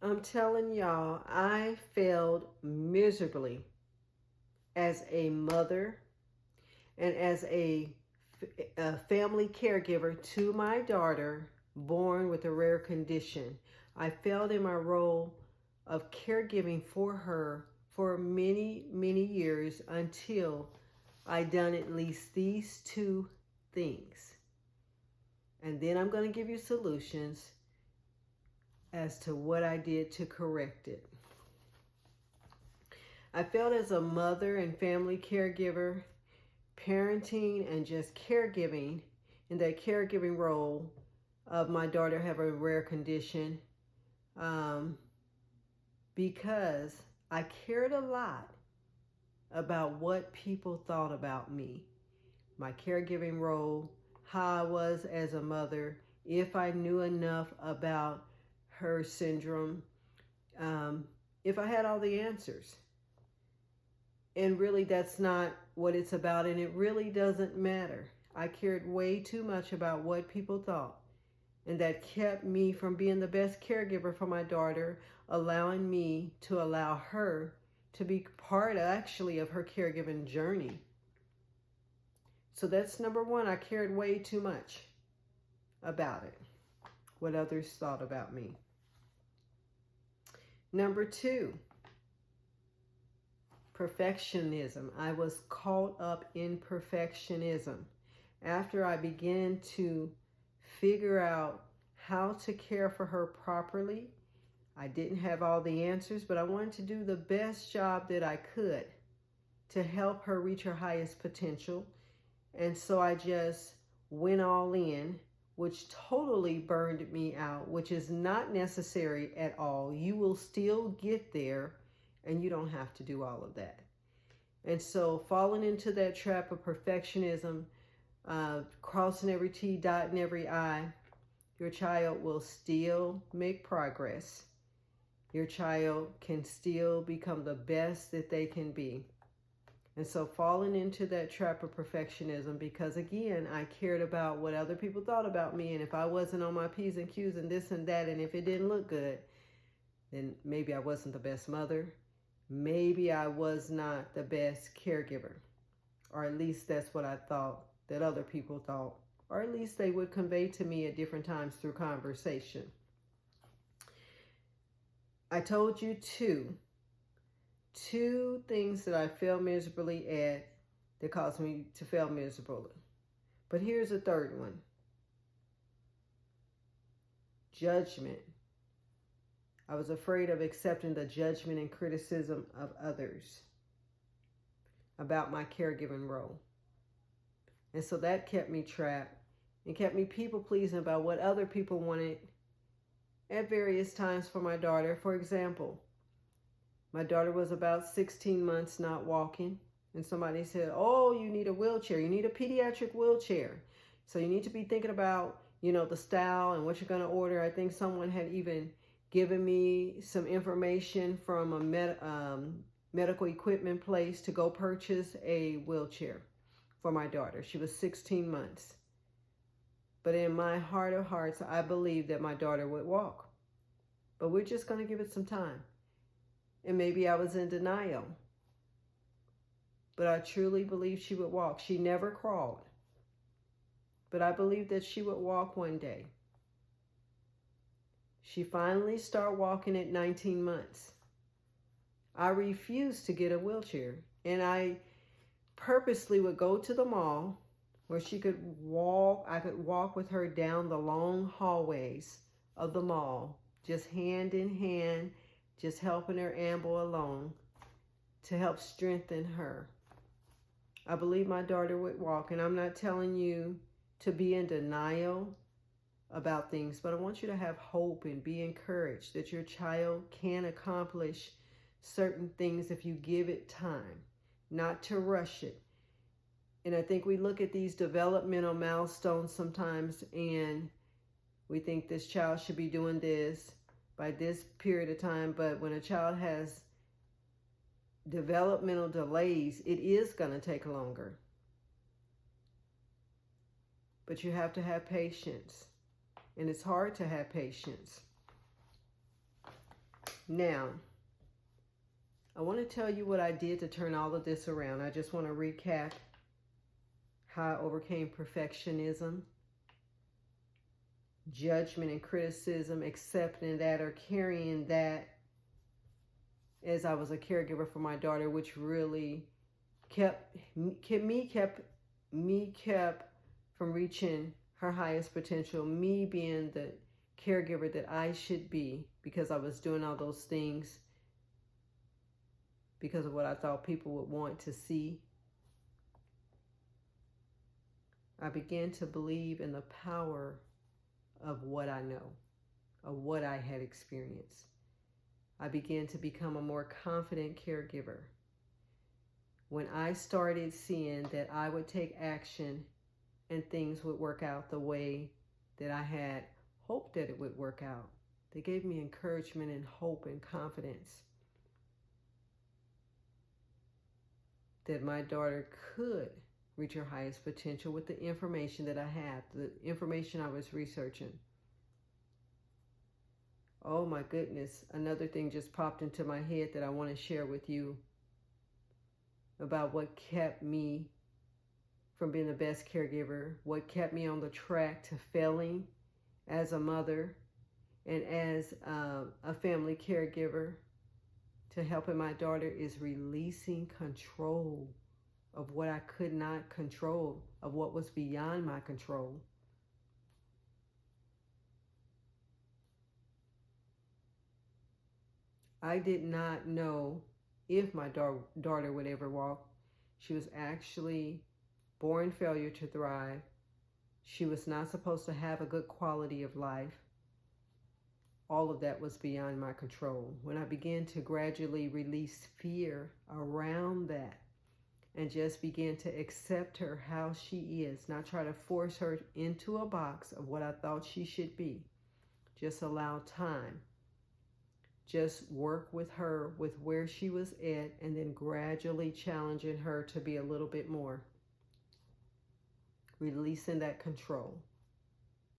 I'm telling y'all, I failed miserably as a mother and as a family caregiver to my daughter born with a rare condition. I failed in my role of caregiving for her for many, many years until I done at least these two things. And then I'm going to give you solutions as to what I did to correct it. I felt as a mother and family caregiver, parenting and just caregiving in that caregiving role of my daughter have a rare condition, because I cared a lot about what people thought about me, my caregiving role, how I was as a mother, if I knew enough about her syndrome, if I had all the answers. And really, that's not what it's about, and it really doesn't matter. I cared way too much about what people thought, and that kept me from being the best caregiver for my daughter, allowing me to allow her to be part, actually, of her caregiving journey. So that's number one. I cared way too much about it, what others thought about me. Number two, perfectionism. I was caught up in perfectionism. After I began to figure out how to care for her properly, I didn't have all the answers, but I wanted to do the best job that I could to help her reach her highest potential. And so I just went all in, which totally burned me out, which is not necessary at all. You will still get there, and you don't have to do all of that. And so falling into that trap of perfectionism, crossing every T, dotting every I, your child will still make progress. Your child can still become the best that they can be. And so falling into that trap of perfectionism, because again, I cared about what other people thought about me. And if I wasn't on my P's and Q's and this and that, and if it didn't look good, then maybe I wasn't the best mother. Maybe I was not the best caregiver. Or at least that's what I thought that other people thought. Or at least they would convey to me at different times through conversation. I told you two things that I failed miserably at that caused me to fail miserably. But here's a third one. Judgment. I was afraid of accepting the judgment and criticism of others about my caregiving role. And so that kept me trapped and kept me people-pleasing about what other people wanted at various times for my daughter. For example, my daughter was about 16 months not walking, and somebody said, oh, you need a wheelchair. You need a pediatric wheelchair. So you need to be thinking about, the style and what you're going to order. I think someone had even given me some information from a medical equipment place to go purchase a wheelchair for my daughter. She was 16 months. But in my heart of hearts, I believed that my daughter would walk. But we're just going to give it some time. And maybe I was in denial. But I truly believed she would walk. She never crawled. But I believed that she would walk one day. She finally started walking at 19 months. I refused to get a wheelchair. And I purposely would go to the mall where she could walk. I could walk with her down the long hallways of the mall, just hand in hand, just helping her amble along to help strengthen her. I believe my daughter would walk, and I'm not telling you to be in denial about things, but I want you to have hope and be encouraged that your child can accomplish certain things if you give it time, not to rush it. And I think we look at these developmental milestones sometimes and we think this child should be doing this by this period of time. But when a child has developmental delays, it is going to take longer. But you have to have patience. And it's hard to have patience. Now, I want to tell you what I did to turn all of this around. I just want to recap how I overcame perfectionism, judgment and criticism, accepting that or carrying that as I was a caregiver for my daughter, which really kept me from reaching her highest potential, me being the caregiver that I should be, because I was doing all those things because of what I thought people would want to see. I began to believe in the power of what I know, of what I had experienced. I began to become a more confident caregiver. When I started seeing that I would take action and things would work out the way that I had hoped that it would work out, they gave me encouragement and hope and confidence that my daughter could reach her highest potential with the information that I had, the information I was researching. Oh my goodness, another thing just popped into my head that I want to share with you about what kept me from being the best caregiver, what kept me on the track to failing as a mother and as a family caregiver to helping my daughter, is releasing control of what I could not control, of what was beyond my control. I did not know if my daughter would ever walk. She was actually born failure to thrive. She was not supposed to have a good quality of life. All of that was beyond my control. When I began to gradually release fear around that and just begin to accept her how she is, not try to force her into a box of what I thought she should be, just allow time. Just work with her with where she was at, and then gradually challenging her to be a little bit more. Releasing that control.